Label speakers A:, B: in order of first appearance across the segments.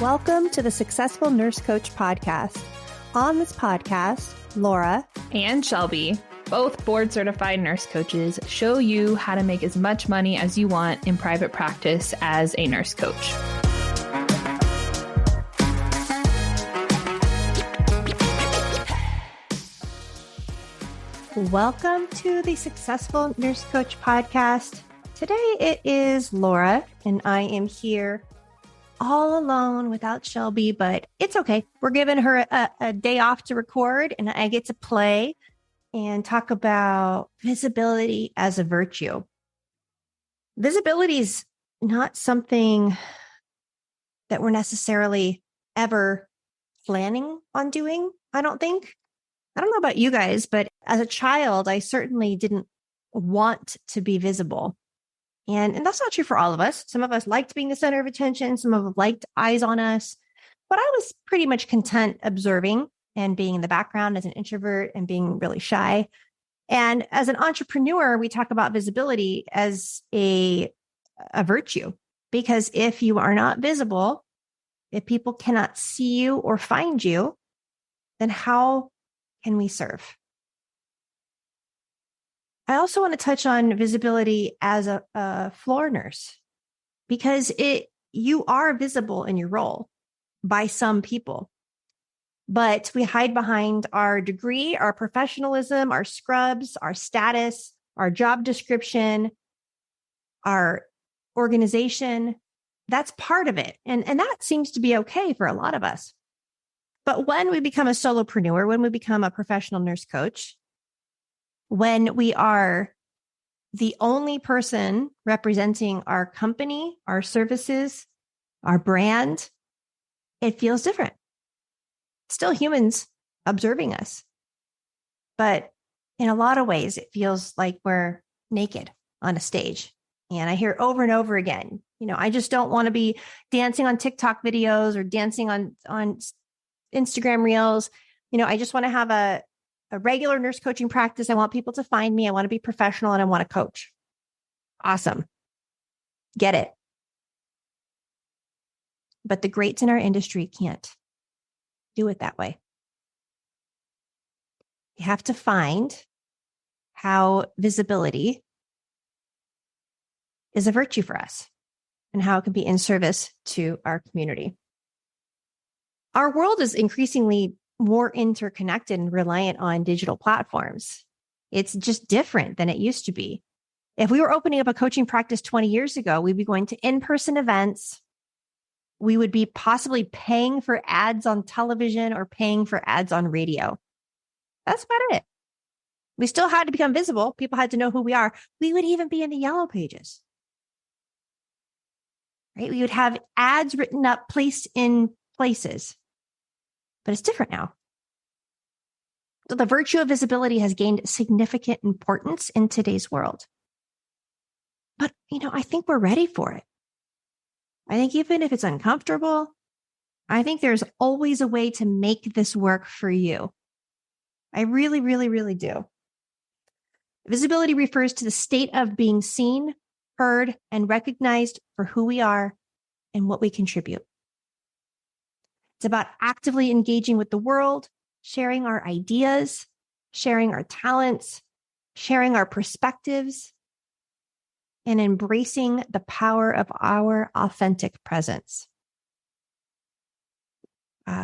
A: Welcome to the Successful Nurse Coach podcast. On this podcast, Laura
B: and Shelby, both board-certified nurse coaches, show you how to make as much money as you want in private practice as a nurse coach.
A: Welcome to the Successful Nurse Coach podcast. Today it is Laura, and I am here all alone without Shelby, but it's okay. We're giving her a day off to record, and I get to play and talk about visibility as a virtue. Visibility is not something that we're necessarily ever planning on doing, I don't think. I don't know about you guys, but as a child, I certainly didn't want to be visible. And that's not true for all of us. Some of us liked being the center of attention. Some of us liked eyes on us. But I was pretty much content observing and being in the background as an introvert and being really shy. And as an entrepreneur, we talk about visibility as a virtue, because if you are not visible, if people cannot see you or find you, then how can we serve? I also want to touch on visibility as a floor nurse, because you are visible in your role by some people, but we hide behind our degree, our professionalism, our scrubs, our status, our job description, our organization. That's part of it. And that seems to be okay for a lot of us. But when we become a solopreneur, when we become a professional nurse coach, when we are the only person representing our company, our services, our brand, it feels different. Still humans observing us. But in a lot of ways, it feels like we're naked on a stage. And I hear over and over again, I just don't want to be dancing on TikTok videos or dancing on Instagram reels. I just want to have a regular nurse coaching practice. I want people to find me. I want to be professional and I want to coach. Awesome. Get it. But the greats in our industry can't do it that way. You have to find how visibility is a virtue for us and how it can be in service to our community. Our world is increasingly more interconnected and reliant on digital platforms. It's just different than it used to be. If we were opening up a coaching practice 20 years ago, we'd be going to in-person events. We would be possibly paying for ads on television or paying for ads on radio. That's about it. We still had to become visible. People had to know who we are. We would even be in the yellow pages. Right? We would have ads written up, placed in places. But it's different now. So the virtue of visibility has gained significant importance in today's world. But, I think we're ready for it. I think even if it's uncomfortable, I think there's always a way to make this work for you. I really, really, really do. Visibility refers to the state of being seen, heard, and recognized for who we are and what we contribute. It's about actively engaging with the world, sharing our ideas, sharing our talents, sharing our perspectives, and embracing the power of our authentic presence.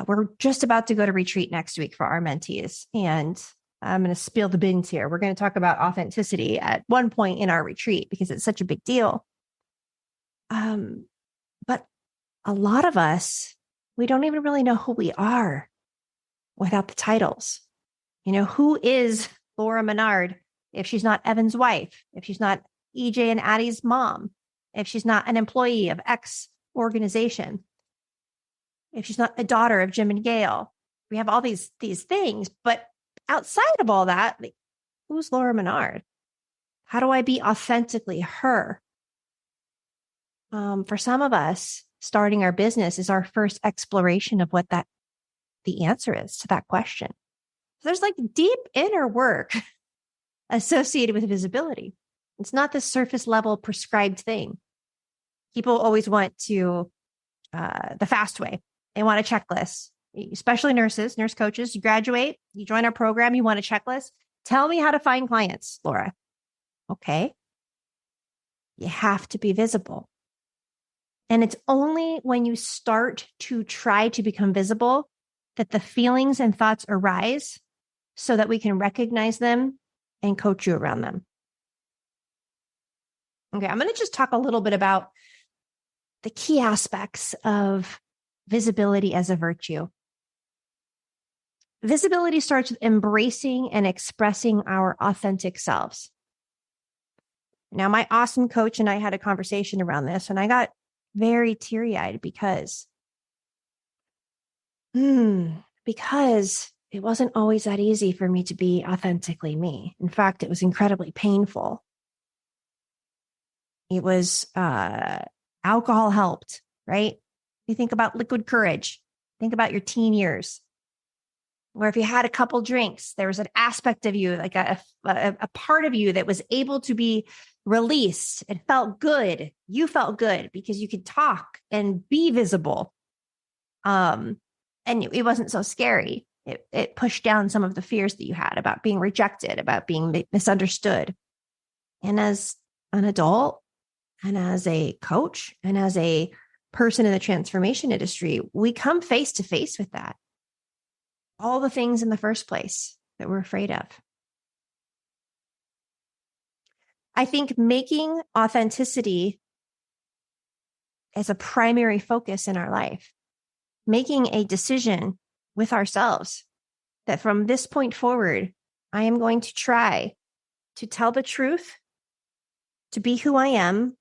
A: We're just about to go to retreat next week for our mentees, and I'm going to spill the beans here. We're going to talk about authenticity at one point in our retreat because it's such a big deal. But a lot of us, we don't even really know who we are without the titles. Who is Laura Menard if she's not Evan's wife, if she's not EJ and Addie's mom, if she's not an employee of X organization, if she's not a daughter of Jim and Gail? We have all these things, but outside of all that, who's Laura Menard? How do I be authentically her? For some of us, starting our business is our first exploration of what the answer is to that question. So there's deep inner work associated with visibility. It's not the surface level prescribed thing. People always want to, the fast way. They want a checklist, especially nurses, nurse coaches. You graduate, you join our program, you want a checklist. Tell me how to find clients, Laura. Okay. You have to be visible. And it's only when you start to try to become visible that the feelings and thoughts arise so that we can recognize them and coach you around them. Okay, I'm going to just talk a little bit about the key aspects of visibility as a virtue. Visibility starts with embracing and expressing our authentic selves. Now, my awesome coach and I had a conversation around this, and I got very teary-eyed because it wasn't always that easy for me to be authentically me. In fact, it was incredibly painful. It was alcohol helped, right? You think about liquid courage. Think about your teen years, where if you had a couple drinks, there was an aspect of you, like a part of you that was able to be released. It felt good. You felt good because you could talk and be visible. And it wasn't so scary. It pushed down some of the fears that you had about being rejected, about being misunderstood. And as an adult and as a coach and as a person in the transformation industry, we come face to face with that. All the things in the first place that we're afraid of. I think making authenticity as a primary focus in our life, making a decision with ourselves that from this point forward, I am going to try to tell the truth, to be who I am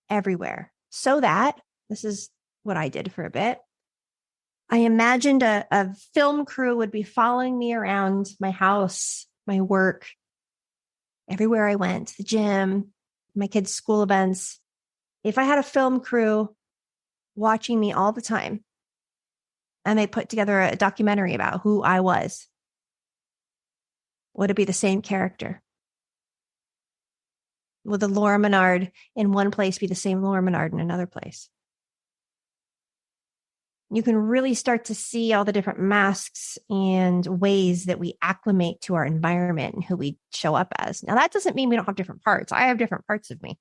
A: everywhere, so that this is what I did for a bit. I imagined a film crew would be following me around my house, my work, everywhere I went, the gym, my kids' school events. If I had a film crew watching me all the time and they put together a documentary about who I was, would it be the same character? Would the Laura Menard in one place be the same Laura Menard in another place? You can really start to see all the different masks and ways that we acclimate to our environment and who we show up as. Now, that doesn't mean we don't have different parts. I have different parts of me.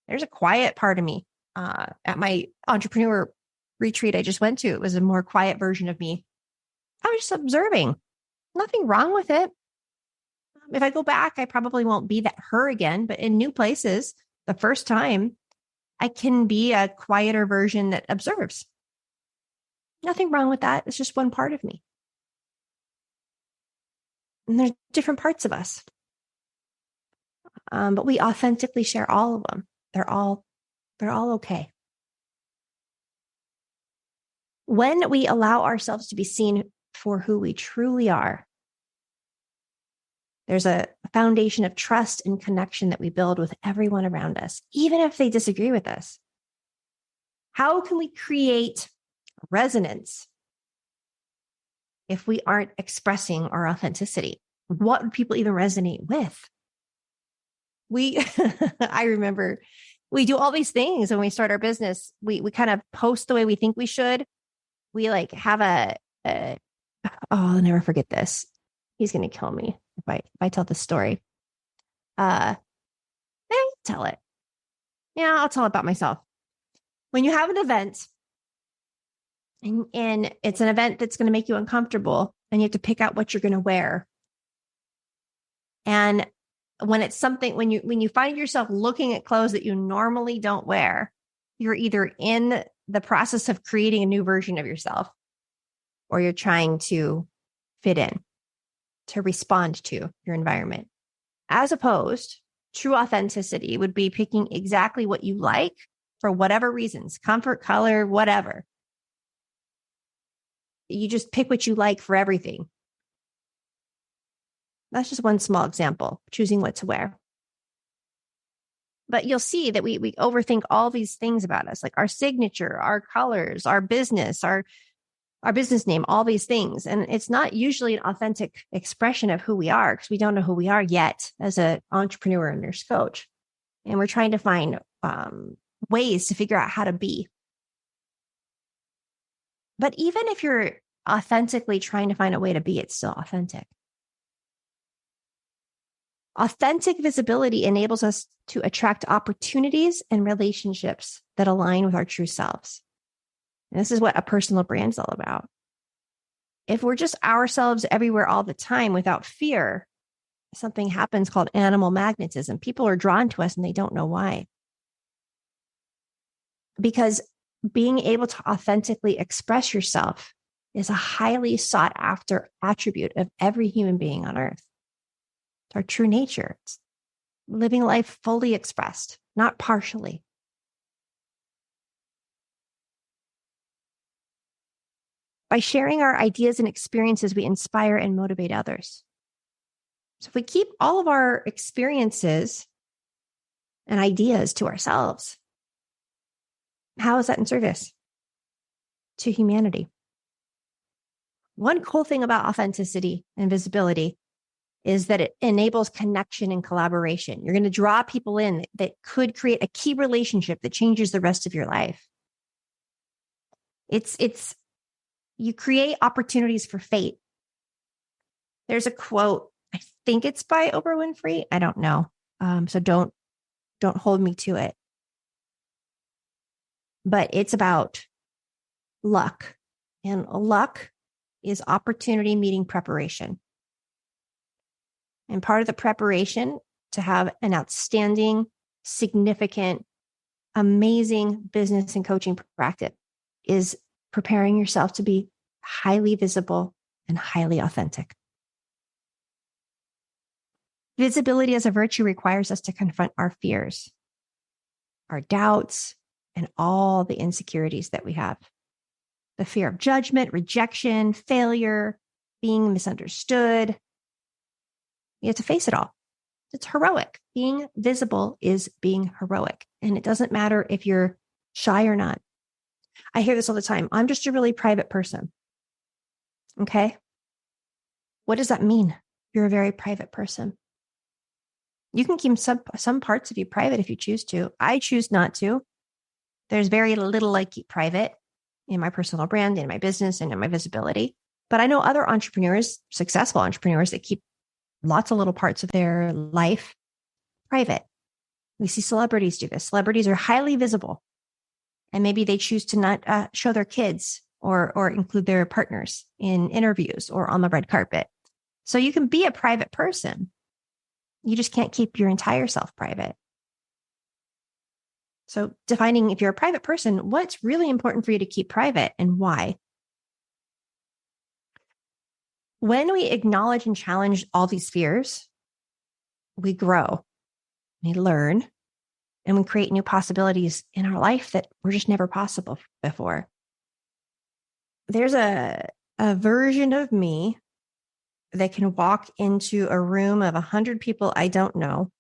A: There's a quiet part of me. At my entrepreneur retreat I just went to, it was a more quiet version of me. I was just observing. Nothing wrong with it. If I go back, I probably won't be that her again, but in new places, the first time, I can be a quieter version that observes. Nothing wrong with that. It's just one part of me. And there's different parts of us. But we authentically share all of them. They're all okay. When we allow ourselves to be seen for who we truly are, there's a foundation of trust and connection that we build with everyone around us, even if they disagree with us. How can we create resonance if we aren't expressing our authenticity? What would people even resonate with? I remember we do all these things when we start our business. We kind of post the way we think we should. We like have I'll never forget this. He's going to kill me if I tell this story. Tell it. Yeah, I'll tell it about myself. When you have an event and it's an event that's going to make you uncomfortable and you have to pick out what you're going to wear. And when it's something, when you find yourself looking at clothes that you normally don't wear, you're either in the process of creating a new version of yourself or you're trying to fit in, to respond to your environment. As opposed, true authenticity would be picking exactly what you like for whatever reasons, comfort, color, whatever. You just pick what you like for everything. That's just one small example, choosing what to wear. But you'll see that we overthink all these things about us, like our signature, our colors, our business, our business name, all these things. And it's not usually an authentic expression of who we are because we don't know who we are yet as an entrepreneur and nurse coach. And we're trying to find ways to figure out how to be. But even if you're authentically trying to find a way to be, it's still authentic. Authentic visibility enables us to attract opportunities and relationships that align with our true selves. And this is what a personal brand is all about. If we're just ourselves everywhere all the time without fear, something happens called animal magnetism. People are drawn to us and they don't know why. Because being able to authentically express yourself is a highly sought after attribute of every human being on earth. It's our true nature. It's living life fully expressed, not partially. By sharing our ideas and experiences, we inspire and motivate others. So if we keep all of our experiences and ideas to ourselves, how is that in service to humanity? One cool thing about authenticity and visibility is that it enables connection and collaboration. You're going to draw people in that could create a key relationship that changes the rest of your life. You create opportunities for fate. There's a quote, I think it's by Oprah Winfrey. I don't know. So don't hold me to it. But it's about luck. And luck is opportunity meeting preparation. And part of the preparation to have an outstanding, significant, amazing business and coaching practice is preparing yourself to be highly visible and highly authentic. Visibility as a virtue requires us to confront our fears, our doubts, and all the insecurities that we have. The fear of judgment, rejection, failure, being misunderstood. You have to face it all. It's heroic. Being visible is being heroic. And it doesn't matter if you're shy or not. I hear this all the time. I'm just a really private person. Okay. What does that mean? You're a very private person. You can keep some parts of you private if you choose to. I choose not to. There's very little I keep private in my personal brand, in my business, and in my visibility. But I know other entrepreneurs, successful entrepreneurs, that keep lots of little parts of their life private. We see celebrities do this. Celebrities are highly visible. And maybe they choose to not show their kids or include their partners in interviews or on the red carpet. So you can be a private person. You just can't keep your entire self private. So defining if you're a private person, what's really important for you to keep private and why? When we acknowledge and challenge all these fears, we grow, we learn, and we create new possibilities in our life that were just never possible before. There's a version of me that can walk into a room of 100 people I don't know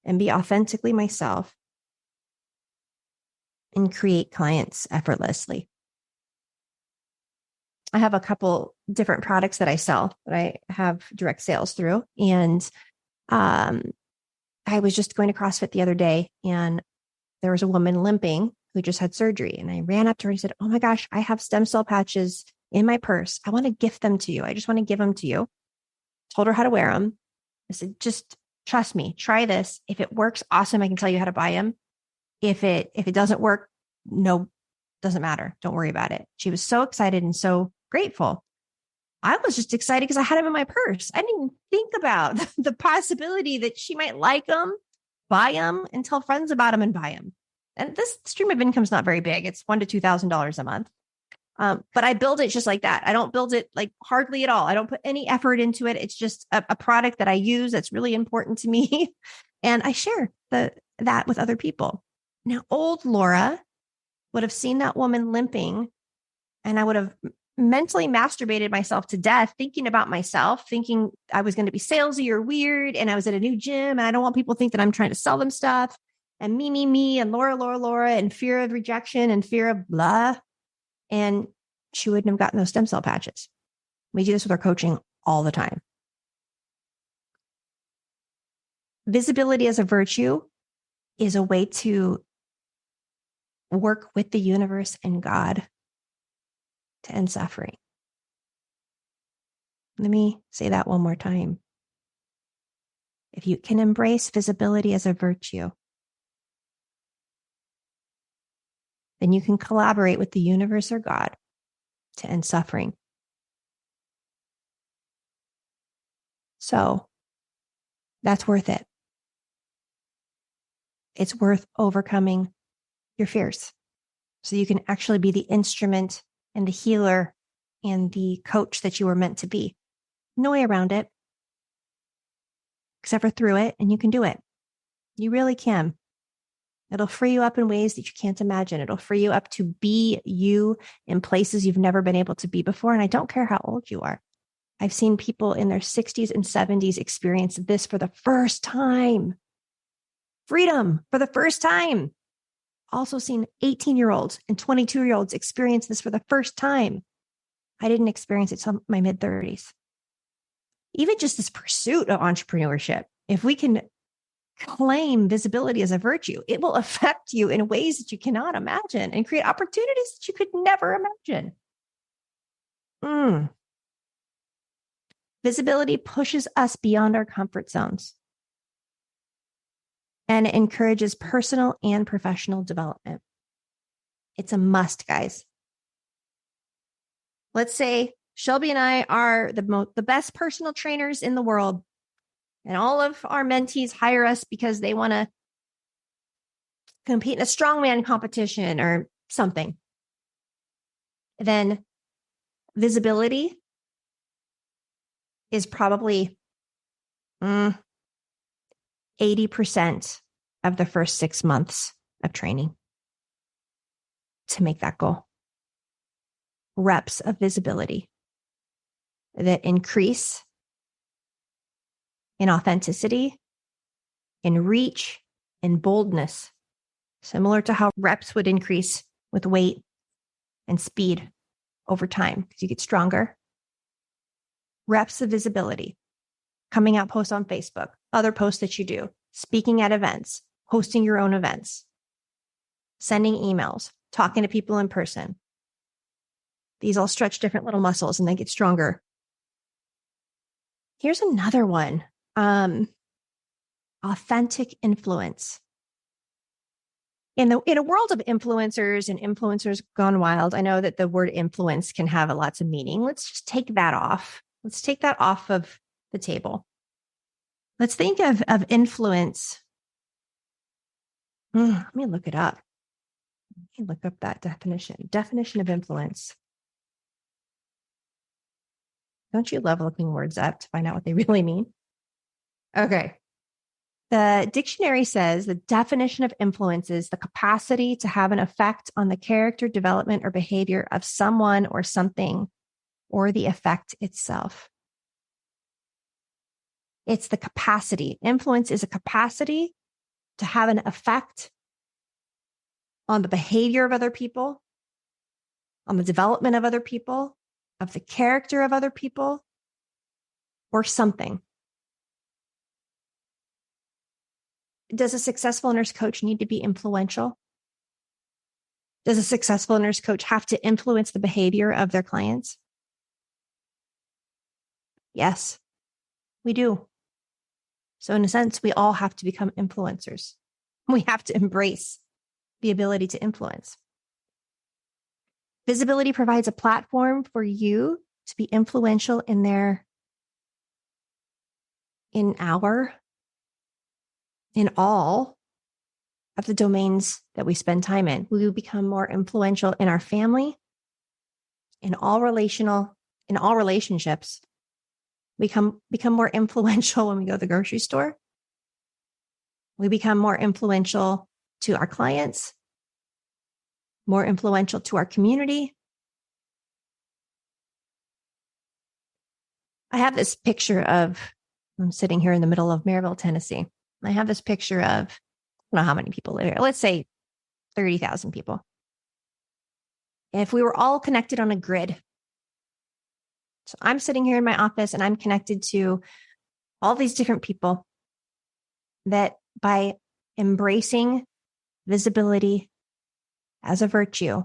A: and be authentically myself and create clients effortlessly. I have a couple different products that I sell that I have direct sales through. And I was just going to CrossFit the other day and there was a woman limping who just had surgery. And I ran up to her and said, "Oh my gosh, I have stem cell patches in my purse. I want to gift them to you. I just want to give them to you." Told her how to wear them. I said, "Just trust me, try this. If it works, awesome. I can tell you how to buy them. If it doesn't work, no, doesn't matter. Don't worry about it." She was so excited and so grateful. I was just excited because I had them in my purse. I didn't even think about the possibility that she might like them, buy them, and tell friends about them and buy them. And this stream of income is not very big. It's $1,000 to $2,000 a month. But I build it just like that. I don't build it like hardly at all. I don't put any effort into it. It's just a product that I use that's really important to me. And I share that with other people. Now, old Laura would have seen that woman limping and I would have mentally masturbated myself to death, thinking about myself, thinking I was going to be salesy or weird. And I was at a new gym and I don't want people to think that I'm trying to sell them stuff. And me, and Laura, and fear of rejection and fear of blah. And she wouldn't have gotten those stem cell patches. We do this with our coaching all the time. Visibility as a virtue is a way to work with the universe and God to end suffering. Let me say that one more time. If you can embrace visibility as a virtue, then you can collaborate with the universe or God to end suffering. So that's worth it. It's worth overcoming your fears so you can actually be the instrument and the healer and the coach that you were meant to be. No way around it, except for through it, and you can do it. You really can. It'll free you up in ways that you can't imagine. It'll free you up to be you in places you've never been able to be before. And I don't care how old you are. I've seen people in their 60s and 70s experience this for the first time. Freedom for the first time. Also seen 18-year-olds and 22-year-olds experience this for the first time. I didn't experience it until my mid-30s. Even just this pursuit of entrepreneurship, if we can claim visibility as a virtue, it will affect you in ways that you cannot imagine and create opportunities that you could never imagine. Visibility pushes us beyond our comfort zones and encourages personal and professional development. It's a must, guys. Let's say Shelby and I are the best personal trainers in the world, and all of our mentees hire us because they want to compete in a strongman competition or something. Then visibility is probably 80% of the first 6 months of training to make that goal. Reps of visibility that increase in authenticity, in reach, in boldness, similar to how reps would increase with weight and speed over time because you get stronger. Reps of visibility, coming out posts on Facebook, other posts that you do, speaking at events, hosting your own events, sending emails, talking to people in person. These all stretch different little muscles and they get stronger. Here's another one. Authentic influence. In a world of influencers and influencers gone wild, I know that the word influence can have lots of meaning. Let's just take that off. Let's take that off of the table. Let's think of influence. Let me look it up. Let me look up that definition. Definition of influence. Don't you love looking words up to find out what they really mean? Okay. The dictionary says the definition of influence is the capacity to have an effect on the character, development, or behavior of someone or something, or the effect itself. It's the capacity. Influence is a capacity to have an effect on the behavior of other people, on the development of other people, of the character of other people, or something. Does a successful nurse coach need to be influential? Does a successful nurse coach have to influence the behavior of their clients? Yes, we do. So in a sense, we all have to become influencers. We have to embrace the ability to influence. Visibility provides a platform for you to be influential in all of the domains that we spend time in. We will become more influential in our family, in all relationships. We become more influential when we go to the grocery store. We become more influential to our clients, more influential to our community. I have this picture of, I'm sitting here in the middle of Maryville, Tennessee. I have this picture of, I don't know how many people live here. Let's say 30,000 people. If we were all connected on a grid, so I'm sitting here in my office and I'm connected to all these different people that by embracing visibility as a virtue,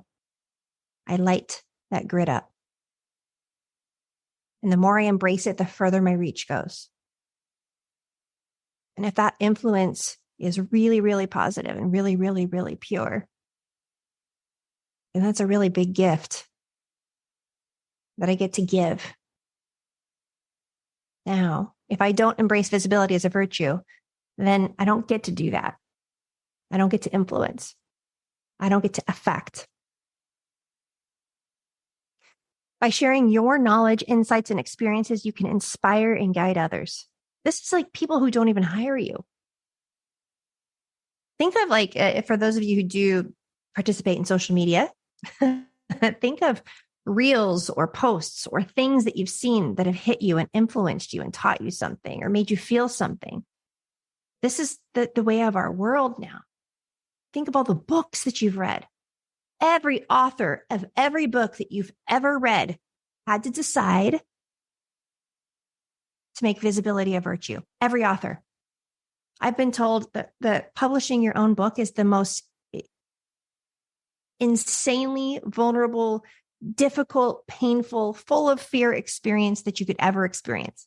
A: I light that grid up. And the more I embrace it, the further my reach goes. And if that influence is really, really positive and really, really, really pure, then that's a really big gift that I get to give. Now, if I don't embrace visibility as a virtue, then I don't get to do that. I don't get to influence. I don't get to affect. By sharing your knowledge, insights, and experiences, you can inspire and guide others. This is like people who don't even hire you. Think of like, for those of you who do participate in social media, think of reels or posts or things that you've seen that have hit you and influenced you and taught you something or made you feel something. This is the way of our world now. Think of all the books that you've read. Every author of every book that you've ever read had to decide to make visibility a virtue. Every author. I've been told that publishing your own book is the most insanely vulnerable, difficult, painful, full of fear experience that you could ever experience.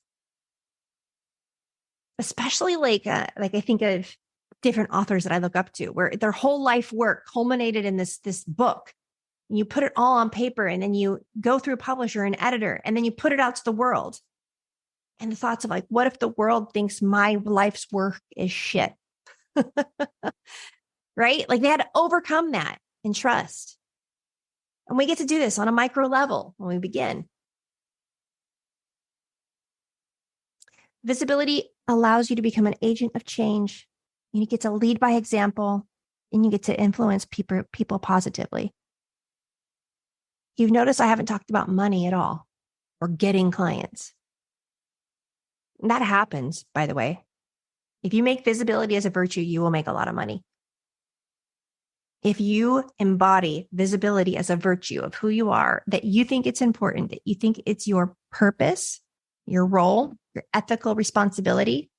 A: Especially like I think of different authors that I look up to, where their whole life work culminated in this book. You put it all on paper, and then you go through a publisher and editor, and then you put it out to the world. And the thoughts of like, what if the world thinks my life's work is shit? Right? Like they had to overcome that and trust. And we get to do this on a micro level when we begin. Visibility allows you to become an agent of change. You get to lead by example, and you get to influence people positively. You've noticed I haven't talked about money at all or getting clients. And that happens, by the way. If you make visibility as a virtue, you will make a lot of money. If you embody visibility as a virtue of who you are, that you think it's important, that you think it's your purpose, your role, your ethical responsibility,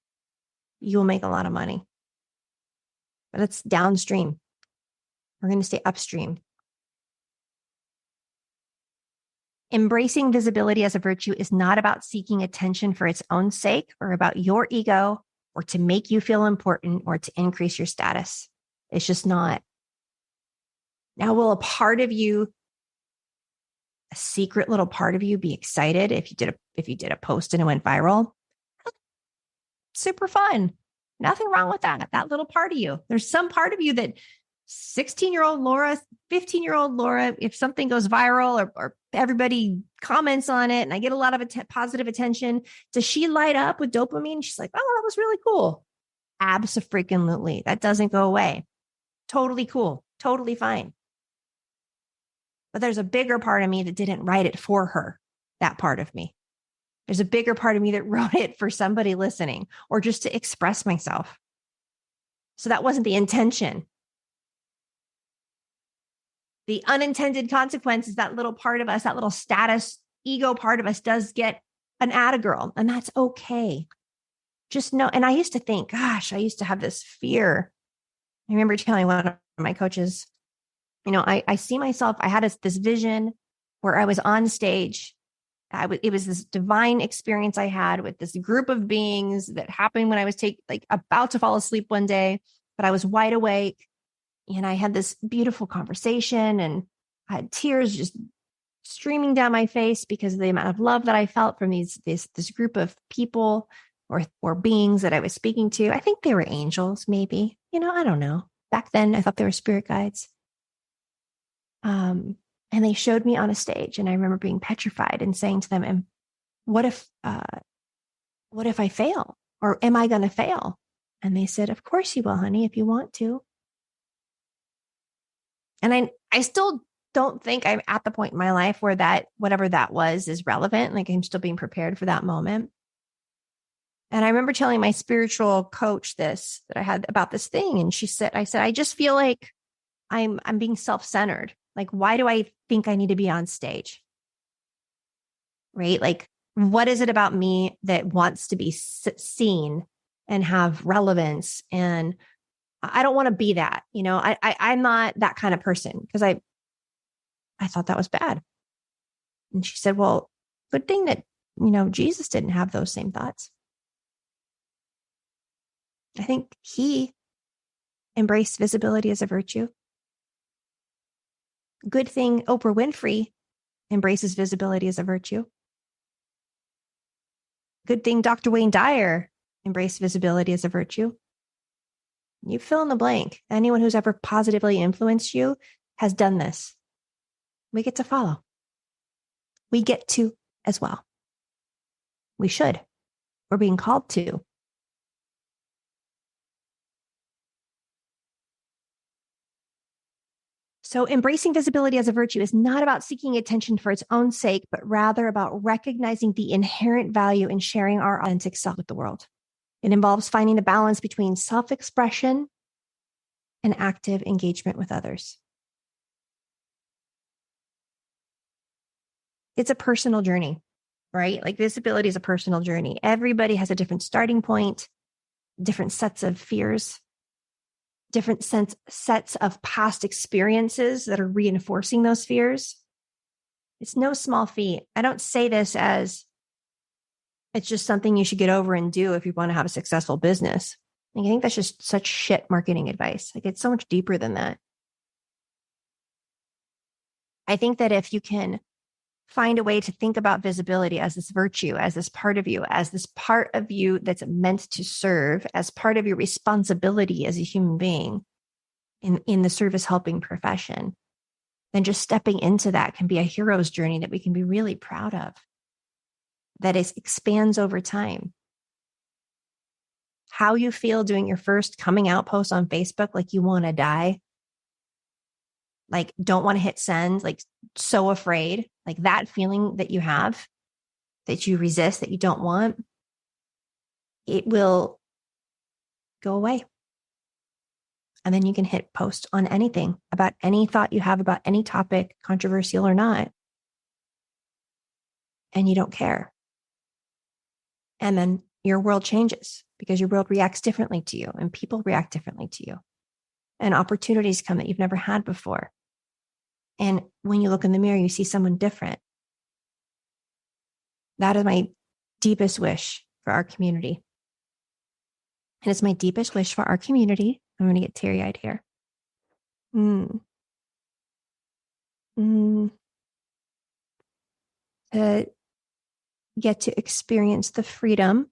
A: you will make a lot of money. But it's downstream. We're going to stay upstream. Embracing visibility as a virtue is not about seeking attention for its own sake or about your ego or to make you feel important or to increase your status. It's just not. Now, will a part of you, a secret little part of you, be excited if you did a post and it went viral? Super fun. Nothing wrong with that. That little part of you. There's some part of you that 16-year-old Laura, 15-year-old Laura, if something goes viral or everybody comments on it and I get a lot of positive attention, does she light up with dopamine? She's like, oh, that was really cool. Abso-freaking-lutely. That doesn't go away. Totally cool. Totally fine. But there's a bigger part of me that didn't write it for her, that part of me. There's a bigger part of me that wrote it for somebody listening or just to express myself. So that wasn't the intention. The unintended consequence is that little part of us, that little status ego part of us does get an atta girl, and that's okay. Just know. And I used to think, gosh, I used to have this fear. I remember telling one of my coaches, I see myself, I had this vision where I was on stage. It was this divine experience I had with this group of beings that happened when I was about to fall asleep one day, but I was wide awake. And I had this beautiful conversation and I had tears just streaming down my face because of the amount of love that I felt from this group of people or beings that I was speaking to. I think they were angels, maybe. I don't know. Back then, I thought they were spirit guides. And they showed me on a stage, and I remember being petrified and saying to them, "And what if I fail, or am I going to fail?" And they said, "Of course you will, honey, if you want to." And I still don't think I'm at the point in my life where that, whatever that was, is relevant. Like I'm still being prepared for that moment. And I remember telling my spiritual coach that I had about this thing. And I said, I just feel like I'm being self-centered. Like, why do I think I need to be on stage? Right? Like, what is it about me that wants to be seen and have relevance? And I don't want to be that, I'm not that kind of person, because I thought that was bad. And she said, well, good thing that Jesus didn't have those same thoughts. I think he embraced visibility as a virtue. Good thing Oprah Winfrey embraces visibility as a virtue. Good thing Dr. Wayne Dyer embraced visibility as a virtue. You fill in the blank. Anyone who's ever positively influenced you has done this. We get to follow. We get to as well. We should. We're being called to. So embracing visibility as a virtue is not about seeking attention for its own sake, but rather about recognizing the inherent value in sharing our authentic self with the world. It involves finding the balance between self-expression and active engagement with others. It's a personal journey, right? Like visibility is a personal journey. Everybody has a different starting point, different sets of fears, different sets of past experiences that are reinforcing those fears. It's no small feat. I don't say this as it's just something you should get over and do if you want to have a successful business. I think that's just such shit marketing advice. Like it's so much deeper than that. I think that if you can find a way to think about visibility as this virtue, as this part of you that's meant to serve, as part of your responsibility as a human being in the service helping profession, then just stepping into that can be a hero's journey that we can be really proud of, that expands over time. How you feel doing your first coming out post on Facebook, like you want to die, like don't want to hit send, like so afraid, like that feeling that you have, that you resist, that you don't want, it will go away. And then you can hit post on anything about any thought you have about any topic, controversial or not. And you don't care. And then your world changes because your world reacts differently to you and people react differently to you. And opportunities come that you've never had before. And when you look in the mirror, you see someone different. That is my deepest wish for our community. And it's my deepest wish for our community. I'm going to get teary-eyed here. To get to experience the freedom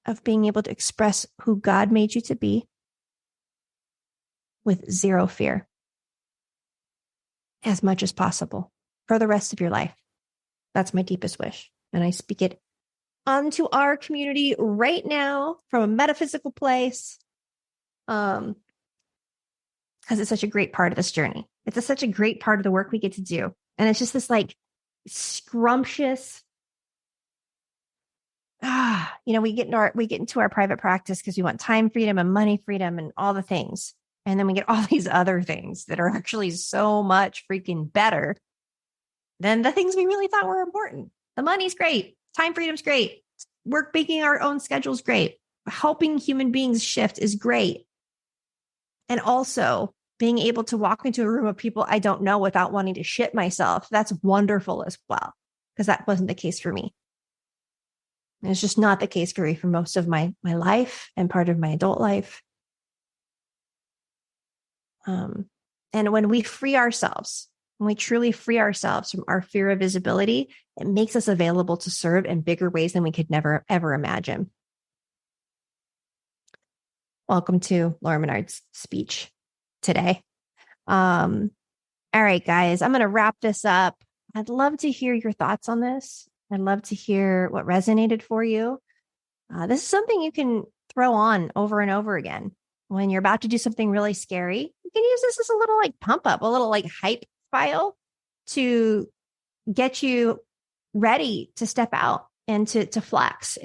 A: of being able to express who God made you to be with zero fear as much as possible for the rest of your life. That's my deepest wish. And I speak it onto our community right now from a metaphysical place. Because it's such a great part of this journey. It's such a great part of the work we get to do. And it's just this like scrumptious, we get into our private practice because we want time freedom and money freedom and all the things. And then we get all these other things that are actually so much freaking better than the things we really thought were important. The money's great. Time freedom's great. Work making our own schedule's great. Helping human beings shift is great. And also being able to walk into a room of people I don't know without wanting to shit myself. That's wonderful as well, because that wasn't the case for me. And it's just not the case for me for most of my life and part of my adult life. And when we free ourselves, when we truly free ourselves from our fear of visibility, it makes us available to serve in bigger ways than we could never, ever imagine. Welcome to Laura Menard's speech today. All right, guys, I'm going to wrap this up. I'd love to hear your thoughts on this. I'd love to hear what resonated for you. This is something you can throw on over and over again. When you're about to do something really scary, you can use this as a little like pump up, a little like hype file to get you ready to step out and to flex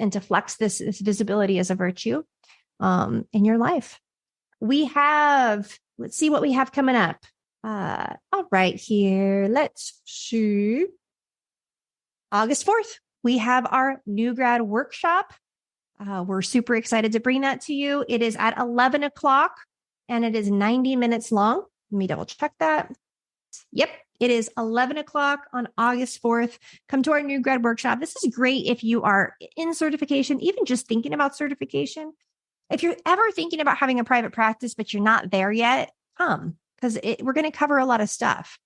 A: this visibility as a virtue in your life. Let's see what we have coming up. All right, here. Let's see. August 4th, we have our new grad workshop. We're super excited to bring that to you. It is at 11 o'clock and it is 90 minutes long. Let me double check that. Yep, It is 11 o'clock on August 4th. Come to our new grad workshop. This is great if you are in certification, even just thinking about certification. If you're ever thinking about having a private practice, but you're not there yet, come, because we're going to cover a lot of stuff.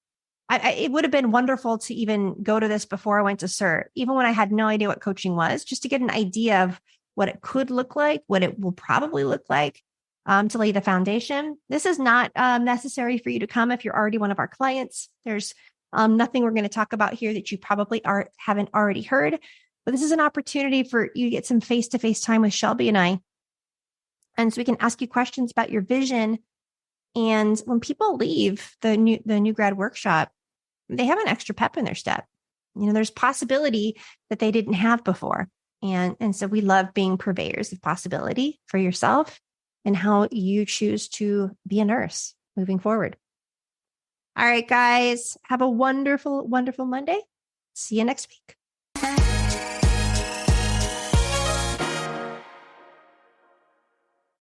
A: It would have been wonderful to even go to this before I went to CERT, even when I had no idea what coaching was, just to get an idea of what it could look like, what it will probably look like, to lay the foundation. This is not necessary for you to come if you're already one of our clients. There's nothing we're going to talk about here that you probably haven't already heard, but this is an opportunity for you to get some face-to-face time with Shelby and I. And so we can ask you questions about your vision. And when people leave the new grad workshop, they have an extra pep in their step. There's possibility that they didn't have before. And so we love being purveyors of possibility for yourself and how you choose to be a nurse moving forward. All right, guys, have a wonderful, wonderful Monday. See you next week.